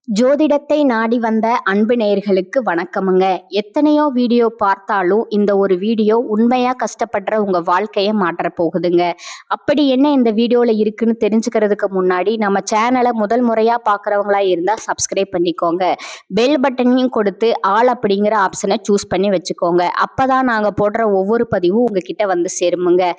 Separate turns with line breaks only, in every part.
ஜோதிடத்தை நாடி வந்த அன்பு நேயர்களுக்கு வணக்கமுங்க. எத்தனையோ வீடியோ பார்த்தாலும் இந்த ஒரு வீடியோ உண்மையா கஷ்டப்படுற உங்க வாழ்க்கையை மாற்ற போகுதுங்க. அப்படி என்ன இந்த வீடியோல இருக்குன்னு தெரிஞ்சுக்கிறதுக்கு முன்னாடி நம்ம சேனலை முதல் முறையா பார்க்குறவங்களா இருந்தா சப்ஸ்கிரைப் பண்ணிக்கோங்க. பெல் பட்டனையும் கொடுத்து ஆல் அப்படிங்கிற ஆப்ஷனை சூஸ் பண்ணி வச்சுக்கோங்க. அப்பதான் நாங்க போடுற ஒவ்வொரு பதிவும் உங்ககிட்ட வந்து சேருமுங்க.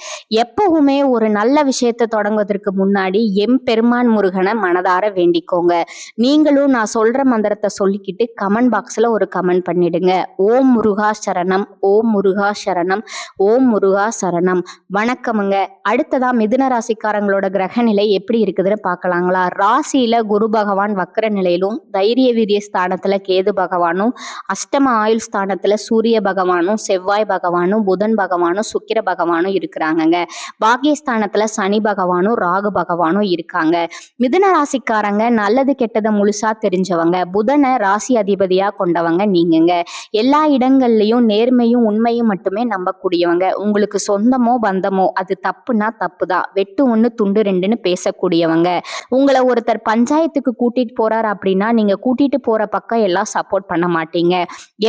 எப்பவுமே ஒரு நல்ல விஷயத்தை தொடங்குவதற்கு முன்னாடி எம்பெருமான் முருகனை மனதார வேண்டிக்கோங்க. நீங்களும் நான் சொல்ற மந்திரத்தை சொல்லிக்கிட்டு கமெண்ட் பாக்ஸ்ல ஒரு கமெண்ட் பண்ணிடுங்க. ஓம் முருகா சரணம், ஓம் முருகா சரணம், ஓம் முருகா சரணம். வணக்கமுங்க. அடுத்ததா மிதுன ராசிக்காரங்களோட கிரக நிலை எப்படி இருக்குதுன்னு பார்க்கலாங்களா? ராசியில குரு பகவான் வக்கர நிலையிலும், தைரிய வீரிய ஸ்தானத்துல கேது பகவானும், அஷ்டம ஆயுள் ஸ்தானத்துல சூரிய பகவானும், செவ்வாய் பகவானும், புதன் பகவானும், சுக்கிர பகவானும் இருக்கிறாங்கங்க. பாக்கியஸ்தானத்துல சனி பகவானும், ராகு பகவானும் இருக்காங்க. மிதுன ராசிக்காரங்க நல்லது கெட்டதை முழுசா தெரிஞ்சவங்க. புதனை ராசி அதிபதியா கொண்டவங்க நீங்கங்க. எல்லா இடங்கள்லயும் நேர்மையும் உண்மையும் மட்டுமே நம்பக்கூடியவங்க. உங்களுக்கு சொந்தமோ பந்தமோ அது தப்புனா தப்புதான், வெட்டு ஒண்ணு துண்டு ரெண்டுன்னு பேசக்கூடியவங்க. உங்களை ஒருத்தர் பஞ்சாயத்துக்கு கூட்டிட்டு போறாரு அப்படின்னா நீங்க கூட்டிட்டு போற பக்கம் எல்லாம் சப்போர்ட் பண்ண மாட்டீங்க.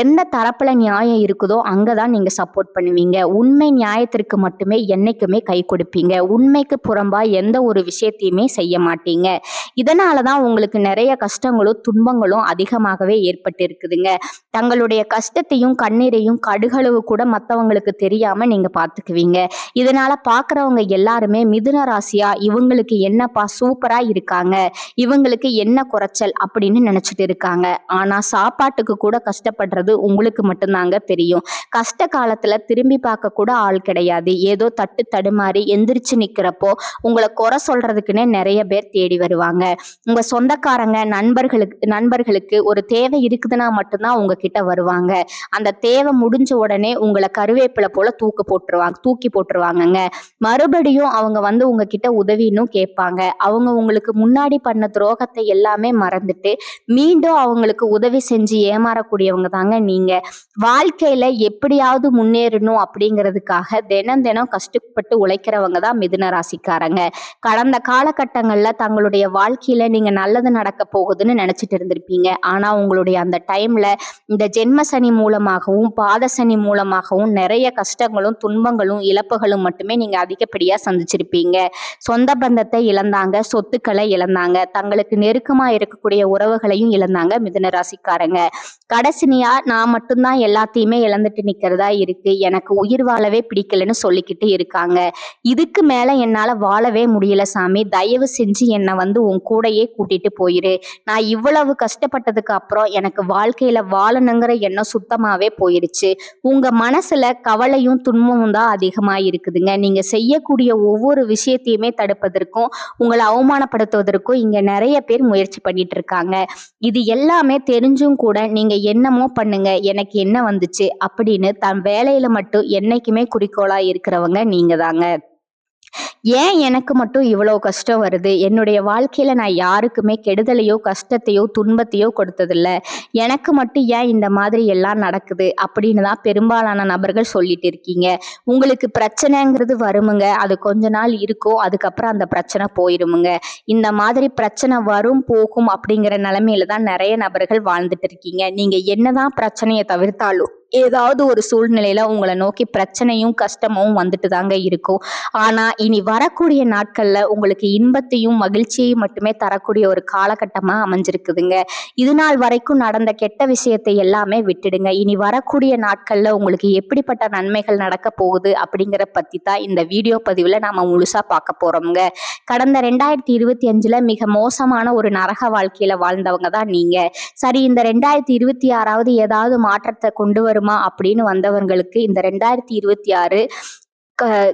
எந்த தரப்புல நியாயம் இருக்குதோ அங்கதான் நீங்க சப்போர்ட் பண்ணுவீங்க. உண்மை நியாயத்திற்கு மட்டுமே என்னைக்குமே கை கொடுப்பீங்க. உண்மைக்கு புறம்பா எந்த ஒரு விஷயத்தையுமே செய்ய மாட்டீங்க. இதனாலதான் உங்களுக்கு நிறைய கஷ்டங்களும் துன்பங்களும் அதிகமாகவே ஏற்பட்டு இருக்குதுங்க. தங்களுடைய கஷ்டத்தையும் கண்ணீரையும் கடுகளவு கூட மற்றவங்களுக்கு தெரியாம நீங்க பாத்துக்குவீங்க. இதனால பாக்குறவங்க எல்லாருமே மிதுன ராசியா இவங்களுக்கு என்னப்பா சூப்பரா இருக்காங்க, இவங்களுக்கு என்ன குறைச்சல் அப்படின்னு நினைச்சிட்டு இருக்காங்க. ஆனா சாப்பாட்டுக்கு கூட கஷ்டப்படுறது உங்களுக்கு மட்டும்தாங்க தெரியும். கஷ்ட காலத்துல திரும்பி பார்க்க கூட ஆள் கிடையாது. ஏதோ தட்டு தடுமாறி எந்திரிச்சு நிக்கிறப்போ உங்களை குறை சொல்றதுக்குன்னே நிறைய பேர் தேடி வருவாங்க. உங்க சொந்தக்காரங்க நண்பர்களுக்கு ஒரு தேவை இருக்குதுன்னா மட்டும்தான் உங்ககிட்ட வருவாங்க. அந்த தேவை முடிஞ்ச உடனே உங்களை கருவேப்பிலை போல தூக்கி போட்டுருவாங்கங்க. மறுபடியும் அவங்க வந்து உங்ககிட்ட உதவின்னு கேட்பாங்க. அவங்க உங்களுக்கு முன்னாடி பண்ண துரோகத்தை எல்லாமே மறந்துட்டு மீண்டும் அவங்களுக்கு உதவி செஞ்சு ஏமாறக்கூடியவங்க தாங்க நீங்க. வாழ்க்கையில எப்படியாவது முன்னேறணும் அப்படிங்கிறதுக்காக தினம் தினம் கஷ்டப்பட்டு உழைக்கிறவங்க தான் மிதுன ராசிக்காரங்க. கடந்த காலகட்டங்கள்ல தங்களுடைய வாழ்க்கையில நீங்க நல்லது நடக்க போகுதுன்னு நினைச்சிட்டு இருந்திருப்பீங்க. ஆனா உங்களுடைய அந்த டைம்ல இந்த ஜென்ம சனி மூலமாகவும் பாத சனி மூலமாகவும் நிறைய கஷ்டங்களும் துன்பங்களும் இழப்புகளும் மட்டுமே நீங்க அதிகப்படியா சந்திச்சிருப்பீங்க. சொந்த பந்தத்தை இழந்தாங்க, சொத்துக்களை இழந்தாங்க, தங்களுக்கு நெருக்கமா இருக்கக்கூடிய உறவுகளையும் இழந்தாங்க மிதுன ராசிக்காரங்க. கடைசினியா நான் மட்டும்தான் எல்லாத்தையுமே இழந்துட்டு நிக்கிறதா இருக்கு, எனக்கு உயிர் வாழவே பிடிக்கலன்னு சொல்லிக்கிட்டு இருக்காங்க. இதுக்கு மேல என்னால வாழவே முடியல சாமி, தயவு செஞ்சு என்னை வந்து உன் கூடையே கூட்டிட்டு போயிரு. நான் இவ்வளவு கஷ்டப்பட்டதுக்கு அப்புறம் எனக்கு வாழ்க்கையில வாழணுங்கிற எண்ணம் சுத்தமாவே போயிருச்சு. உங்க மனசுல கவலையும் துன்பமும் தான் அதிகமா இருக்குதுங்க. நீங்க செய்யக்கூடிய ஒவ்வொரு விஷயத்தையுமே தடுப்பதற்கும் உங்களை அவமானப்படுத்துவதற்கும் இங்க நிறைய பேர் முயற்சி பண்ணிட்டு இருக்காங்க. இது எல்லாமே தெரிஞ்சும் கூட நீங்க என்னமோ பண்ணுங்க, எனக்கு என்ன வந்துச்சு அப்படின்னு தன் வேலையில மட்டும் என்னைக்குமே குறிக்கோளா இருக்கிறவங்க நீங்க தாங்க. ஏன் எனக்கு மட்டும் இவ்வளவு கஷ்டம் வருது, என்னுடைய வாழ்க்கையில நான் யாருக்குமே கெடுதலையோ கஷ்டத்தையோ துன்பத்தையோ கொடுத்ததில்ல, எனக்கு மட்டும் ஏன் இந்த மாதிரி எல்லாம் நடக்குது அப்படின்னு தான் பெரும்பாலான நபர்கள் சொல்லிட்டு இருக்கீங்க. உங்களுக்கு பிரச்சனைங்கிறது வருமுங்க, அது கொஞ்ச நாள் இருக்கும், அதுக்கப்புறம் அந்த பிரச்சனை போயிருமுங்க. இந்த மாதிரி பிரச்சனை வரும் போகும் அப்படிங்கிற நிலைமையில தான் நிறைய நபர்கள் வாழ்ந்துட்டு இருக்கீங்க. நீங்க என்னதான் பிரச்சனையை தவிர்த்தாலும் ஏதாவது ஒரு சூழ்நிலையில உங்களை நோக்கி பிரச்சனையும் கஷ்டமும் வந்துட்டு தாங்க இருக்கும். ஆனா இனி வரக்கூடிய நாட்கள்ல உங்களுக்கு இன்பத்தையும் மகிழ்ச்சியையும் மட்டுமே தரக்கூடிய ஒரு காலகட்டமா அமைஞ்சிருக்குதுங்க. இது நாள் வரைக்கும் நடந்த கெட்ட விஷயத்தை எல்லாமே விட்டுடுங்க. இனி வரக்கூடிய நாட்கள்ல உங்களுக்கு எப்படிப்பட்ட நன்மைகள் நடக்க போகுது அப்படிங்கிற பத்தி தான் இந்த வீடியோ பதிவுல நாம முழுசா பார்க்க போறோம்ங்க. கடந்த 2025 மிக மோசமான ஒரு நரக வாழ்க்கையில வாழ்ந்தவங்க தான் நீங்க. சரி, இந்த 2026 ஏதாவது மாற்றத்தை கொண்டு வருமா அப்படின்னு வந்தவங்களுக்கு இந்த 2026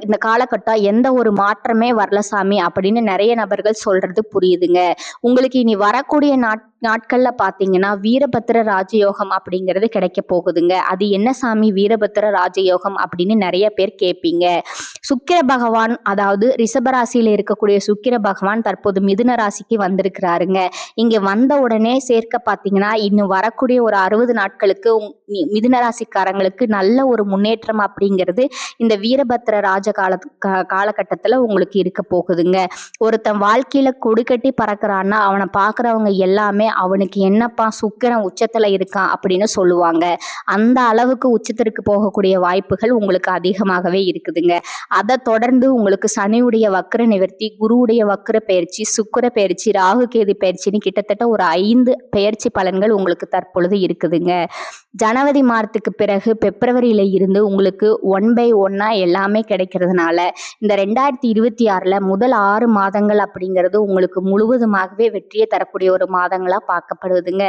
இந்த காலகட்டம் எந்த ஒரு மாற்றமே வரல சாமி அப்படின்னு நிறைய நபர்கள் சொல்றது புரியுதுங்க. உங்களுக்கு இனி வரக்கூடிய நாட்கள்ல பாத்தீங்கன்னா வீரபத்திர ராஜயோகம் அப்படிங்கிறது கிடைக்க போகுதுங்க. அது என்ன சாமி வீரபத்திர ராஜயோகம் அப்படின்னு நிறைய பேர் கேட்பீங்க. சுக்கிர பகவான், அதாவது ரிஷபராசியில இருக்கக்கூடிய சுக்கிர பகவான் தற்போது மிதுன ராசிக்கு வந்திருக்கிறாருங்க. இங்க வந்த உடனே சேர்க்க பாத்தீங்கன்னா இன்னும் வரக்கூடிய ஒரு 60 நாட்களுக்கு மிதுன ராசிக்காரங்களுக்கு நல்ல ஒரு முன்னேற்றம் அப்படிங்கிறது இந்த வீரபத்திர ராஜ காலகட்டத்துல உங்களுக்கு இருக்க போகுதுங்க. ஒருத்தன் வாழ்க்கையில கொடி கட்டி பறக்கிறான்னா அவனை பாக்குறவங்க எல்லாமே அவனுக்கு என்னப்பா சுக்கிரன் உச்சத்துல இருக்கான் அப்படின்னு சொல்லுவாங்க. அந்த அளவுக்கு உச்சத்திற்கு போகக்கூடிய வாய்ப்புகள் உங்களுக்கு அதிகமாகவே இருக்குதுங்க. அதை தொடர்ந்து உங்களுக்கு சனியுடைய வக்ர நிவர்த்தி, குருவுடைய வக்ர பயிற்சி, சுக்கிர பயிற்சி, ராகு கேது பயிற்சின்னு கிட்டத்தட்ட ஒரு 5 பயிற்சி பலன்கள் உங்களுக்கு தற்பொழுது இருக்குதுங்க. ஜனவரி மாதத்துக்கு பிறகு பிப்ரவரியில இருந்து உங்களுக்கு 1/1 எல்லாமே கிடைக்கிறதுனால இந்த 2026ல முதல் 6 மாதங்கள் அப்படிங்கிறது உங்களுக்கு முழுவதுமாகவே வெற்றியை தரக்கூடிய ஒரு மாதங்களா பார்க்கப்படுதுங்க.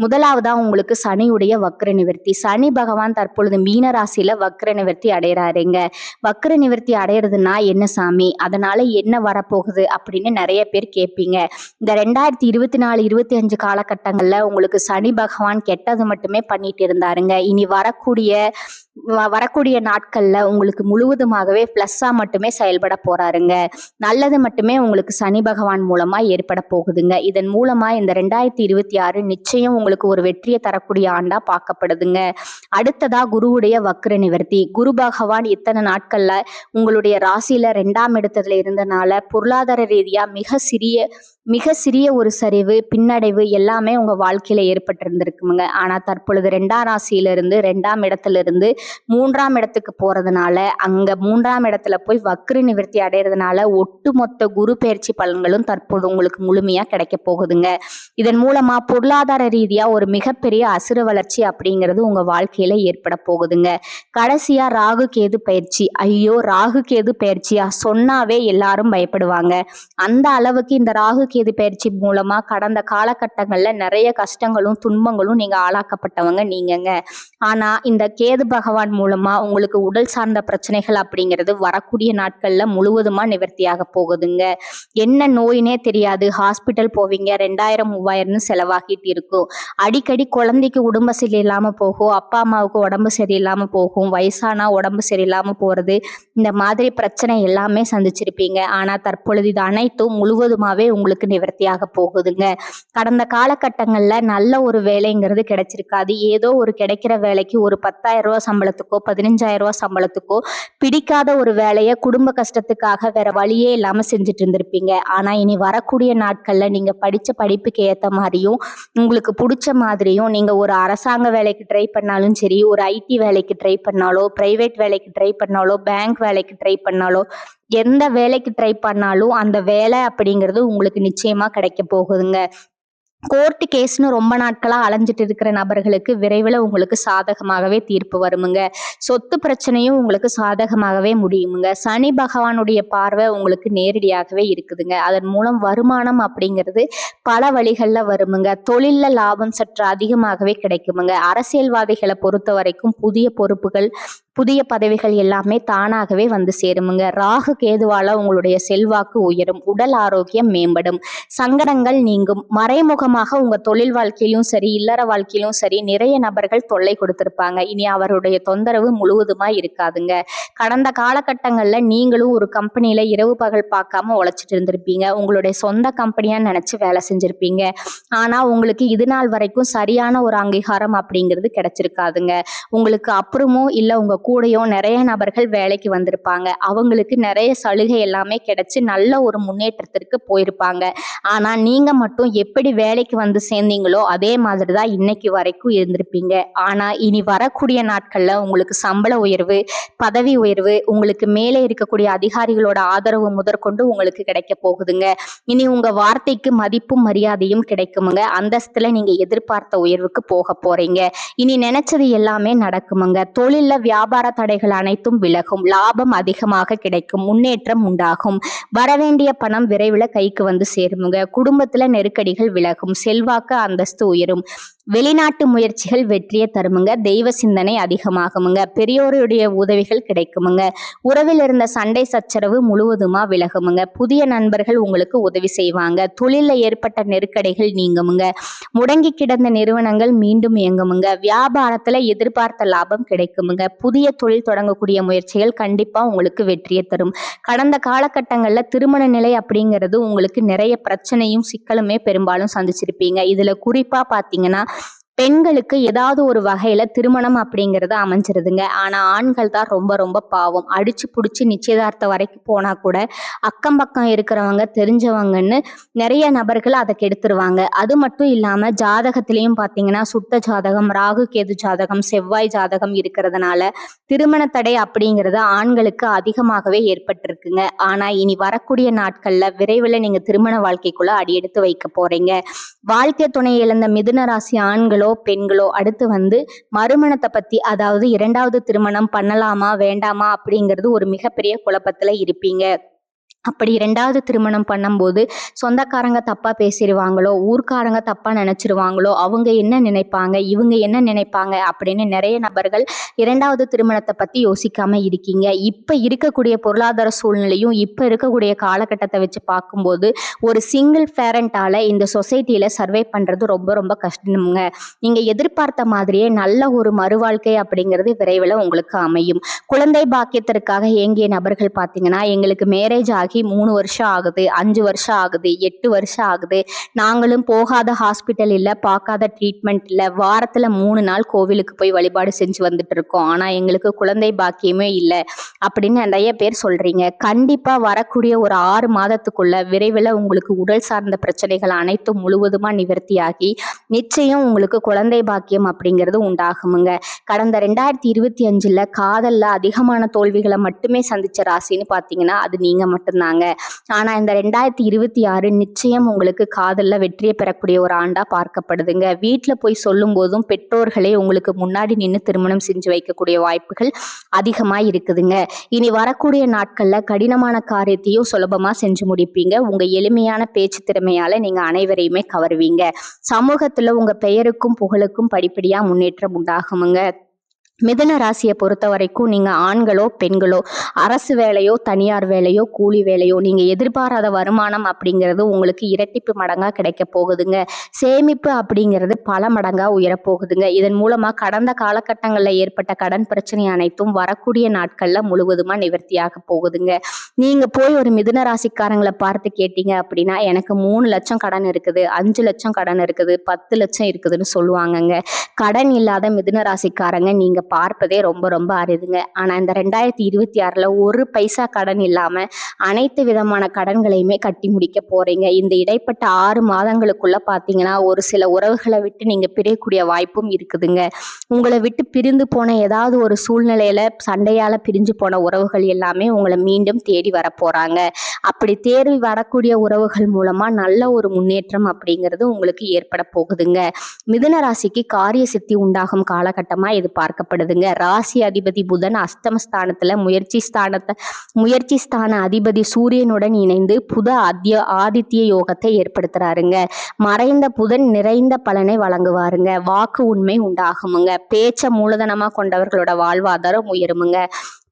முதலாவதா உங்களுக்கு சனியுடைய வக்ர நிவர்த்தி. சனி பகவான் தற்பொழுது மீன ராசியில வக்ர நிவர்த்தி அடைகிறாருங்க. வக்ர நிவர்த்தி அடையிறதுனா என்ன சாமி, அதனால என்ன வரப்போகுது அப்படின்னு நிறைய பேர் கேட்பீங்க. இந்த 2024-25 காலகட்டங்கள்ல உங்களுக்கு சனி பகவான் கெட்டது மட்டுமே பண்ணிட்டு இருந்தாருங்க. இனி வரக்கூடிய நாட்கள்ல உங்களுக்கு முழுவதுமாகவே பிளஸ்ஸா மட்டுமே செயல்பட போறாருங்க. நல்லது மட்டுமே உங்களுக்கு சனி பகவான் மூலமா ஏற்பட போகுதுங்க. இதன் மூலமா இந்த 2026 நிச்சயம் உங்களுக்கு ஒரு வெற்றியை தரக்கூடிய ஆண்டா பார்க்கப்படுதுங்க. அடுத்ததா குருவுடைய வக்ர நிவர்த்தி. குரு பகவான் இத்தனை நாட்கள்ல உங்களுடைய ராசியில 2ஆம் இடத்துல இருந்தனால பொருளாதார ரீதியா மிக சிறிய ஒரு சரிவு, பின்னடைவு எல்லாமே உங்க வாழ்க்கையில ஏற்பட்டிருந்திருக்குங்க. ஆனா தற்பொழுது 2ஆம் ராசியிலிருந்து 2ஆம் இடத்துல இருந்து 3ஆம் இடத்துக்கு போறதுனால அங்க 3ஆம் இடத்துல போய் வக்ர நிவர்த்தி அடைறதுனால ஒட்டுமொத்த குரு பயிற்சி பலன்களும் தற்போது உங்களுக்கு முழுமையா கிடைக்க போகுதுங்க. இதன் மூலமா பொருளாதார ரீதியா ஒரு மிகப்பெரிய அசுர வளர்ச்சி அப்படிங்கிறது உங்க வாழ்க்கையில ஏற்பட போகுதுங்க. கடைசியா ராகு கேது பயிற்சி. ஐயோ, ராகு கேது பயிற்சியா சொன்னாவே எல்லாரும் பயப்படுவாங்க. அந்த அளவுக்கு இந்த ராகு கேது பயிற்சி மூலமா கடந்த காலகட்டங்கள்ல நிறைய கஷ்டங்களும் துன்பங்களும் நீங்க ஆளாக்கப்பட்டவங்க நீங்கங்க. ஆனா இந்த கேது பகவான் மூலமா உங்களுக்கு உடல் சார்ந்த பிரச்சனைகள் அப்படிங்கிறது வரக்கூடிய நாட்கள்ல முழுவதுமா நிவர்த்தியாக போகுதுங்க. என்ன நோயினே தெரியாது, ஹாஸ்பிட்டல் போவீங்க, 2000-3000 செலவாகிட்டு இருக்கும். அடிக்கடி குழந்தைக்கு உடம்பு சரியில்லாம போகும், அப்பா அம்மாவுக்கு உடம்பு சரியில்லாம போகும், வயசானா உடம்பு சரியில்லாம போறது, இந்த மாதிரி பிரச்சனை எல்லாமே சந்திச்சிருப்பீங்க. ஆனா தற்பொழுது இது அனைத்தும் முழுவதுமாவே உங்களுக்கு நிவர்த்தியாக போகுதுங்க. கடந்த காலகட்டங்கள்ல நல்ல ஒரு வேலைங்கிறது கிடைச்சிருக்காது. ஏதோ ஒரு கிடைக்கிற வேலைக்கு ஒரு 10,000 ரூபாய் சம்பளத்துக்கோ 15,000 ரூபாய் சம்பளத்துக்கோ பிடிக்காத ஒரு வேலையை குடும்ப கஷ்டத்துக்காக வேற வழியே இல்லாம செஞ்சுட்டு இருந்திருப்பீங்க. ஆனா இனி வரக்கூடிய நாட்கள்ல நீங்க படிச்ச படிப்புக்கு ஏத்த மாதிரியும் உங்களுக்கு பிடிச்ச மாதிரியும் நீங்க ஒரு அரசாங்க வேலைக்கு ட்ரை பண்ணாலும் சரி, ஒரு ஐடி வேலைக்கு ட்ரை பண்ணாலோ, பிரைவேட் வேலைக்கு ட்ரை பண்ணாலோ, பேங்க் வேலைக்கு ட்ரை பண்ணாலோ, எந்த வேலைக்கு ட்ரை பண்ணாலும் அந்த வேலை அப்படிங்கிறது உங்களுக்கு நிச்சயமா கிடைக்க போகுதுங்க. கோர்ட்டு கேஸ்னு ரொம்ப நாட்களா அலைஞ்சிட்டு இருக்கிற நபர்களுக்கு விரைவில் உங்களுக்கு சாதகமாகவே தீர்ப்பு வருமுங்க. சொத்து பிரச்சனையும் உங்களுக்கு சாதகமாகவே முடியுமுங்க. சனி பகவானுடைய பார்வை உங்களுக்கு நேரடியாகவே இருக்குதுங்க. அதன் மூலம் வருமானம் அப்படிங்கிறது பல வழிகளில் வருமுங்க. தொழிலில் லாபம் சற்று அதிகமாகவே கிடைக்குமுங்க. அரசியல்வாதிகளை பொறுத்த வரைக்கும் புதிய பொறுப்புகள், புதிய பதவிகள் எல்லாமே தானாகவே வந்து சேருமுங்க. ராகு கேதுவால உங்களுடைய செல்வாக்கு உயரும், உடல் ஆரோக்கியம் மேம்படும், சங்கடங்கள் நீங்கும். மறைமுகமாக உங்க தொழில் வாழ்க்கையிலும் சரி, இல்லற வாழ்க்கையிலும் சரி நிறைய நபர்கள் தொல்லை கொடுத்திருப்பாங்க. இனி அவருடைய தொந்தரவு முழுவதுமா இருக்காதுங்க. கடந்த காலகட்டங்கள்ல நீங்களும் ஒரு கம்பெனியில இரவு பகல் பார்க்காம உழைச்சிட்டு இருந்திருப்பீங்க. உங்களுடைய சொந்த கம்பெனியா நினைச்சு வேலை செஞ்சிருப்பீங்க. ஆனா உங்களுக்கு இது நாள் வரைக்கும் சரியான ஒரு அங்கீகாரம் அப்படிங்கிறது கிடைச்சிருக்காதுங்க. உங்களுக்கு அப்புறமும் இல்ல உங்க கூடயும் நிறைய நபர்கள் வேலைக்கு வந்திருப்பாங்க. அவங்களுக்கு நிறைய சலுகை எல்லாமே கிடைச்சு நல்ல ஒரு முன்னேற்றத்திற்கு போயிருப்பாங்க. ஆனா நீங்க மட்டும் எப்படி வேலைக்கு வந்து சேர்ந்தீங்களோ அதே மாதிரிதான் இன்னைக்கு வரைக்கும் இருந்திருப்பீங்க. ஆனா இனி வரக்கூடிய நாட்கள்ல உங்களுக்கு சம்பள உயர்வு, பதவி உயர்வு, உங்களுக்கு மேலே இருக்கக்கூடிய அதிகாரிகளோட ஆதரவு முதற்கொண்டு உங்களுக்கு கிடைக்க போகுதுங்க. இனி உங்க வார்த்தைக்கு மதிப்பும் மரியாதையும் கிடைக்குமுங்க. அந்தஸ்துல நீங்க எதிர்பார்த்த உயர்வுக்கு போக போறீங்க. இனி நினைச்சது எல்லாமே நடக்குமுங்க. தொழில்ல வியாபார தடைகள் அனைத்தும் விலகும், லாபம் அதிகமாக கிடைக்கும், முன்னேற்றம் உண்டாகும், வரவேண்டிய பணம் விரைவில் கைக்கு வந்து சேருமுங்க. குடும்பத்துல நெருக்கடிகள் விலகும், செல்வாக்கு அந்தஸ்து உயரும், வெளிநாட்டு முயற்சிகள் வெற்றியை தருமுங்க. தெய்வ சிந்தனை அதிகமாகுமுங்க. பெரியோருடைய உதவிகள் கிடைக்குமுங்க. உறவில் இருந்த சண்டை சச்சரவு முழுவதுமா விலகுமுங்க. புதிய நண்பர்கள் உங்களுக்கு உதவி செய்வாங்க. தொழில ஏற்பட்ட நெருக்கடிகள் நீங்குமுங்க. முடங்கி கிடந்த நிறுவனங்கள் மீண்டும் இயங்குமுங்க. வியாபாரத்துல எதிர்பார்த்த லாபம் கிடைக்குமுங்க. புதிய தொழில் தொடங்கக்கூடிய முயற்சிகள் கண்டிப்பா உங்களுக்கு வெற்றியை தரும். கடந்த காலகட்டங்கள்ல திருமண நிலை அப்படிங்கிறது உங்களுக்கு நிறைய பிரச்சனையும் சிக்கலுமே பெரும்பாலும் சந்திச்சிருப்பீங்க. இதுல குறிப்பா பாத்தீங்கன்னா பெண்களுக்கு ஏதாவது ஒரு வகையில திருமணம் அப்படிங்கிறது அமைஞ்சிருதுங்க. ஆனா ஆண்கள் தான் ரொம்ப ரொம்ப பாவம். அடிச்சு புடிச்சு நிச்சயதார்த்தம் வரைக்கும் போனா கூட அக்கம் பக்கம் இருக்கிறவங்க தெரிஞ்சவங்கன்னு நிறைய நபர்கள் அதை கெடுத்துருவாங்க. அது மட்டும் இல்லாம ஜாதகத்திலையும் பாத்தீங்கன்னா சுத்த ஜாதகம், ராகு கேது ஜாதகம், செவ்வாய் ஜாதகம் இருக்கிறதுனால திருமண தடை அப்படிங்கிறது ஆண்களுக்கு அதிகமாகவே ஏற்பட்டிருக்குங்க. ஆனா இனி வரக்கூடிய நாட்கள்ல விரைவில் நீங்க திருமண வாழ்க்கைக்குள்ள அடியெடுத்து வைக்க போறீங்க. வாழ்க்கை துணை இழந்த மிதுன ராசி ஆண்களோ பெண்களோ அடுத்து மறுமணத்தை பத்தி, அதாவது இரண்டாவது திருமணம் பண்ணலாமா வேண்டாமா அப்படிங்கிறது ஒரு மிகப்பெரிய குழப்பத்துல இருப்பீங்க. அப்படி இரண்டாவது திருமணம் பண்ணும்போது சொந்தக்காரங்க தப்பா பேசிடுவாங்களோ, ஊர்க்காரங்க தப்பா நினைச்சிருவாங்களோ, அவங்க என்ன நினைப்பாங்க, இவங்க என்ன நினைப்பாங்க அப்படின்னு நிறைய நபர்கள் இரண்டாவது திருமணத்தை பத்தி யோசிக்காம இருக்கீங்க. இப்ப இருக்கக்கூடிய பொருளாதார சூழ்நிலையும் இப்ப இருக்கக்கூடிய காலகட்டத்தை வச்சு பார்க்கும்போது ஒரு சிங்கிள் பேரண்டால இந்த சொசைட்டில சர்வை பண்றது ரொம்ப ரொம்ப கஷ்டமுங்க. நீங்க எதிர்பார்த்த மாதிரியே நல்ல ஒரு மறுவாழ்க்கை அப்படிங்கிறது விரைவில் உங்களுக்கு அமையும். குழந்தை பாக்கியத்திற்காக ஏங்கிய நபர்கள் பார்த்தீங்கன்னா, எங்களுக்கு மேரேஜ் ஆகி 3 வருஷம் ஆகுது, 5 வருஷம் ஆகுது, 8 வருஷம் ஆகுது, நாங்களும் போகாத ஹாஸ்பிட்டல் இல்லை, பார்க்காத ட்ரீட்மெண்ட் இல்லை, வாரத்தில் 3 நாள் கோவிலுக்கு போய் வழிபாடு செஞ்சு வந்துட்டு இருக்கோம், ஆனால் எங்களுக்கு குழந்தை பாக்கியமே இல்லை அப்படின்னு நிறைய பேர் சொல்றீங்க. கண்டிப்பாக வரக்கூடிய ஒரு 6 மாதத்துக்குள்ள விரைவில் உங்களுக்கு உடல் சார்ந்த பிரச்சனைகள் அனைத்தும் முழுவதுமா நிவர்த்தியாகி நிச்சயம் உங்களுக்கு குழந்தை பாக்கியம் அப்படிங்கிறது உண்டாகுமுங்க. கடந்த 2025 காதல்ல அதிகமான தோல்விகளை மட்டுமே சந்திச்ச ராசின்னு பார்த்தீங்கன்னா அது நீங்க மட்டும்தாங்க. ஆனா இந்த 2026 நிச்சயம் உங்களுக்கு காதல்ல வெற்றியை பெறக்கூடிய ஒரு ஆண்டா பார்க்கப்படுதுங்க. வீட்டுல போய் சொல்லும் போதும் பெற்றோர்களே உங்களுக்கு முன்னாடி நின்று திருமணம் செஞ்சு வைக்கக்கூடிய வாய்ப்புகள் அதிகமா இருக்குதுங்க. இனி வரக்கூடிய நாட்கள்ல கடினமான காரியத்தையும் சுலபமா செஞ்சு முடிப்பீங்க. உங்க எளிமையான பேச்சு திறமையால நீங்க அனைவரையுமே கவருவீங்க. சமூகத்துல உங்க பெயருக்கும் புகழுக்கும் படிப்படியா முன்னேற்றம் உண்டாகுமுங்க. மிதுன ராசியை பொறுத்த வரைக்கும் நீங்க ஆண்களோ பெண்களோ அரசு வேலையோ தனியார் வேலையோ கூலி வேலையோ நீங்க எதிர்பாராத வருமானம் அப்படிங்கிறது உங்களுக்கு இரட்டிப்பு மடங்கா கிடைக்க போகுதுங்க. சேமிப்பு அப்படிங்கிறது பல மடங்கா உயரப்போகுதுங்க. இதன் மூலமா கடந்த காலகட்டங்களில் ஏற்பட்ட கடன் பிரச்சனை அனைத்தும் வரக்கூடிய நாட்கள்ல முழுவதுமா நிவர்த்தியாக போகுதுங்க. நீங்க போய் ஒரு மிதுன ராசிக்காரங்களை பார்த்து கேட்டீங்க அப்படின்னா எனக்கு 3 லட்சம் கடன் இருக்குது, 5 லட்சம் கடன் இருக்குது, 10 லட்சம் இருக்குதுன்னு சொல்லுவாங்கங்க. கடன் இல்லாத மிதுன ராசிக்காரங்க நீங்க பார்ப்பதே ரொம்ப ரொம்ப அரிதுங்க. ஆனா இந்த 2026 ஒரு பைசா கடன் இல்லாம அனைத்து விதமான கடன்களையுமே கட்டி முடிக்க போறீங்க. இந்த இடைப்பட்ட 6 மாதங்களுக்குள்ள பாத்தீங்கன்னா ஒரு சில உறவுகளை விட்டு நீங்க பிரியக்கூடிய வாய்ப்பும் இருக்குதுங்க. உங்களை விட்டு பிரிந்து போன ஏதாவது ஒரு சூழ்நிலையில சண்டையால பிரிஞ்சு போன உறவுகள் எல்லாமே உங்களை மீண்டும் தேடி வர போறாங்க. அப்படி தேடி வரக்கூடிய உறவுகள் மூலமா நல்ல ஒரு முன்னேற்றம் அப்படிங்கிறது உங்களுக்கு ஏற்பட போகுதுங்க. மிதுன ராசிக்கு காரிய சித்தி உண்டாகும் காலகட்டமா இது பார்க்கப்படுதுங்க. ராசி அதிபதி புதன் அஷ்டமஸ்தானத்துல முயற்சி ஸ்தான அதிபதி சூரியனுடன் இணைந்து ஆதித்ய யோகத்தை ஏற்படுத்துறாருங்க. மறைந்த புதன் நிறைந்த பலனை வழங்குவாருங்க. வாக்கு உண்மை உண்டாகுமுங்க. பேச்ச மூலதனமா கொண்டவர்களோட வாழ்வாதாரம் உயருமுங்க.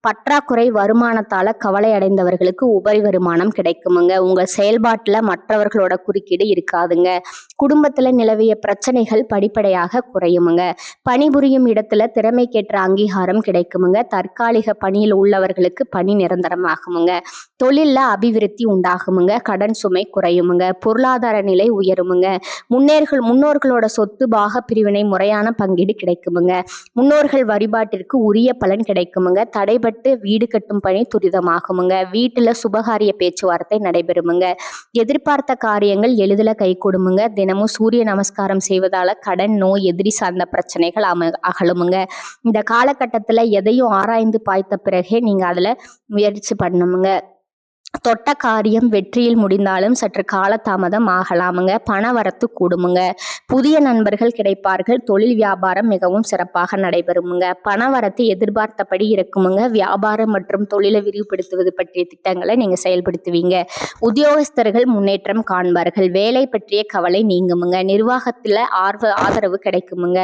பற்றாக்குறை வருமானத்தால கவலை அடைந்தவர்களுக்கு உபரி வருமானம் கிடைக்குமுங்க. உங்க செயல்பாட்டுல மற்றவர்களோட குறுக்கீடு இருக்காதுங்க. குடும்பத்துல நிலவிய பிரச்சனைகள் படிப்படியாக குறையுமுங்க. பணிபுரியும் இடத்துல திறமைக்கேற்ற அங்கீகாரம் கிடைக்குமுங்க. தற்காலிக பணியில் உள்ளவர்களுக்கு பணி நிரந்தரமாகுமுங்க. தொழில்ல அபிவிருத்தி உண்டாகுமுங்க. கடன் சுமை குறையுமுங்க. பொருளாதார நிலை உயருமுங்க. முன்னோர்களோட சொத்து பாக பிரிவினை முறையான பங்கீடு கிடைக்குமுங்க. முன்னோர்கள் வழிபாட்டிற்கு உரிய பலன் கிடைக்குமுங்க. தடைபட்டு வீடு கட்டும் பணி துரிதமாகுமுங்க. வீட்டுல சுபகாரிய பேச்சுவார்த்தை நடைபெறுமுங்க. எதிர்பார்த்த காரியங்கள் எளிதில் கை கொடுமுங்க. தினமும் சூரிய நமஸ்காரம் செய்வதால கடன், நோய், எதிரி சார்ந்த பிரச்சனைகள் அகலுமுங்க. இந்த காலகட்டத்துல எதையும் ஆராய்ந்து பாய்த்த பிறகே நீங்க அதுல முயற்சி பண்ணணுமுங்க. தொட்ட காரியம் வெற்றியில் முடிந்தாலும் சற்று காலதாமதம் ஆகலாமுங்க. பண வரத்து கூடுமுங்க. புதிய நண்பர்கள் கிடைப்பார்கள். தொழில் வியாபாரம் மிகவும் சிறப்பாக நடைபெறுமுங்க. பண வரத்து எதிர்பார்த்தபடி இருக்குமுங்க. வியாபாரம் மற்றும் தொழிலை விரிவுபடுத்துவது பற்றிய திட்டங்களை நீங்க செயல்படுத்துவீங்க. உத்தியோகஸ்தர்கள் முன்னேற்றம் காண்பார்கள். வேலை பற்றிய கவலை நீங்குமுங்க. நிர்வாகத்துல ஆதரவு கிடைக்குமுங்க.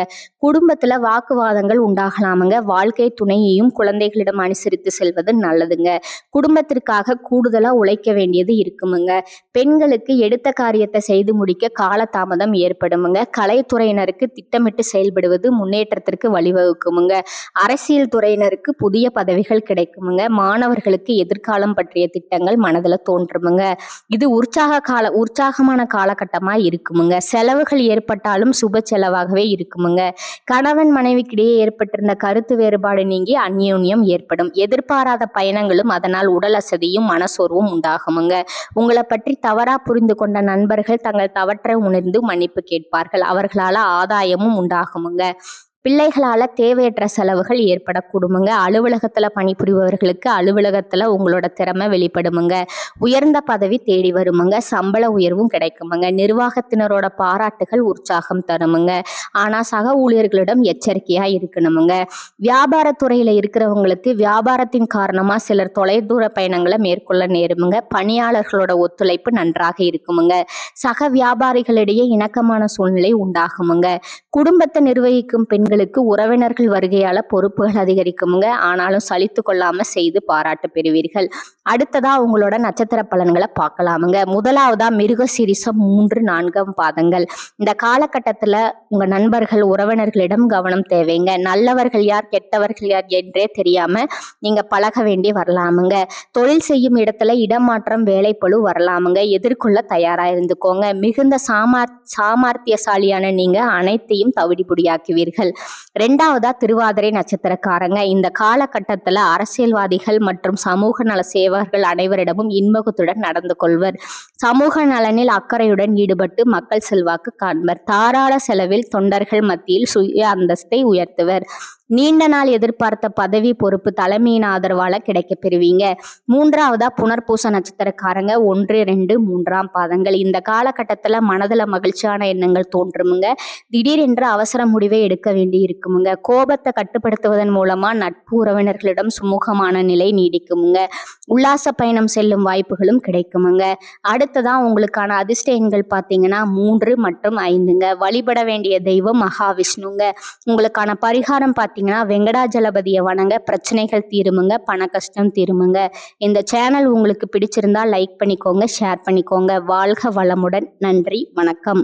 குடும்பத்துல வாக்குவாதங்கள் உண்டாகலாமுங்க. வாழ்க்கை துணையையும் குழந்தைகளிடம் அனுசரித்து செல்வது நல்லதுங்க. குடும்பத்திற்காக கூடுதல் கூடுதலா உழைக்க வேண்டியது இருக்குமுங்க. பெண்களுக்கு எடுத்த காரியத்தை செய்து முடிக்க காலதாமதம் ஏற்படுமுங்க. கலைத்துறையினருக்கு திட்டமிட்டு செயல்படுவது முன்னேற்றத்திற்கு வழிவகுக்குமுங்க. அரசியல் துறையினருக்கு புதிய பதவிகள் கிடைக்குமுங்க. மாணவர்களுக்கு எதிர்காலம் பற்றிய திட்டங்கள் மனதுல தோன்றுமுங்க. இது உற்சாகமான காலகட்டமா இருக்குமுங்க. செலவுகள் ஏற்பட்டாலும் சுப செலவாகவே இருக்குமுங்க. கணவன் மனைவிக்கிடையே ஏற்பட்டிருந்த கருத்து வேறுபாடு நீங்கி அந்யோன்யம் ஏற்படும். எதிர்பாராத பயணங்களும் அதனால் உடல் அசதியும் மனசோர்வும் உண்டாகுமுங்க. உங்களை பற்றி தவறா புரிந்து கொண்ட நண்பர்கள் தங்கள் தவற்றை உணர்ந்து மன்னிப்பு கேட்பார்கள். அவர்களால ஆதாயமும் உண்டாகுமுங்க. பிள்ளைகளால தேவையற்ற செலவுகள் ஏற்படக்கூடுமுங்க. அலுவலகத்துல பணிபுரிபவர்களுக்கு அலுவலகத்துல உங்களோட திறமை வெளிப்படுமுங்க. உயர்ந்த பதவி தேடி வருமுங்க. சம்பள உயர்வும் கிடைக்குமுங்க. நிர்வாகத்தினரோட பாராட்டுகள் உற்சாகம் தருமுங்க. ஆனா சக ஊழியர்களிடம் எச்சரிக்கையா இருக்கணுமுங்க. வியாபாரத்துறையில இருக்கிறவங்களுக்கு வியாபாரத்தின் காரணமா சிலர் தொலைதூர பயணங்களை மேற்கொள்ள நேருமுங்க. பணியாளர்களோட ஒத்துழைப்பு நன்றாக இருக்குமுங்க. சக வியாபாரிகளிடையே இணக்கமான சூழ்நிலை உண்டாகுமுங்க. குடும்பத்தை நிர்வகிக்கும் பெண்களுக்கு உறவினர்கள் வருகையால பொறுப்புகள் அதிகரிக்குமுங்க. ஆனாலும் சலித்து கொள்ளாம செய்து பாராட்டு பெறுவீர்கள். அடுத்ததா உங்களோட நட்சத்திர பலன்களை பார்க்கலாமுங்க. முதலாவதா மிருகசீரிஷம் 3, 4 பாதங்கள். இந்த காலகட்டத்துல உங்க நண்பர்கள் உறவினர்களிடம் கவனம் தேவைங்க. நல்லவர்கள் யார் கெட்டவர்கள் யார் என்றே தெரியாம நீங்க பழக வேண்டி வரலாமுங்க. தொழில் செய்யும் இடத்துல இடமாற்றம் வேலைப்பளு வரலாமுங்க. எதிர்கொள்ள தயாரா இருந்துக்கோங்க. மிகுந்த சாமர்த்தியசாலியான நீங்க அனைத்தையும் தவிடுபொடியாக்குவீர்கள். 2வதா திருவாதிரை நட்சத்திரக்காரங்க. இந்த காலகட்டத்துல அரசியல்வாதிகள் மற்றும் சமூக நல சேவகர்கள் அனைவரிடமும் இன்முகத்துடன் நடந்து கொள்வர். சமூக நலனில் அக்கறையுடன் ஈடுபட்டு மக்கள் செல்வாக்கு காண்பர். தாராள செலவில் தொண்டர்கள் மத்தியில் சுய அந்தஸ்தை உயர்த்துவர். நீண்ட நாள் எதிர்பார்த்த பதவி பொறுப்பு தலைமையின் ஆதரவால கிடைக்க பெறுவீங்க. 3வதா புனர்பூச நட்சத்திரக்காரங்க. 1, 2, 3 பாதங்கள். இந்த காலகட்டத்துல மனதுல மகிழ்ச்சியான எண்ணங்கள் தோன்றுமுங்க. திடீரென்று அவசர முடிவை எடுக்க வேண்டி இருக்குமுங்க. கோபத்தை கட்டுப்படுத்துவதன் மூலமா நட்பு உறவினர்களிடம் சுமூகமான நிலை நீடிக்குமுங்க. உல்லாச பயணம் செல்லும் வாய்ப்புகளும் கிடைக்குமுங்க. அடுத்ததா உங்களுக்கான அதிர்ஷ்ட எண்கள் பார்த்தீங்கன்னா 3 மற்றும் 5ங்க. வழிபட வேண்டிய தெய்வம் மகாவிஷ்ணுங்க. உங்களுக்கான பரிகாரம் பார்த்தீங்கன்னா வெங்கடாஜலபதியை வணங்க பிரச்சனைகள் தீருமுங்க. பண கஷ்டம் தீருமுங்க. இந்த சேனல் உங்களுக்கு பிடிச்சிருந்தா லைக் பண்ணிக்கோங்க, ஷேர் பண்ணிக்கோங்க. வாழ்க வளமுடன். நன்றி, வணக்கம்.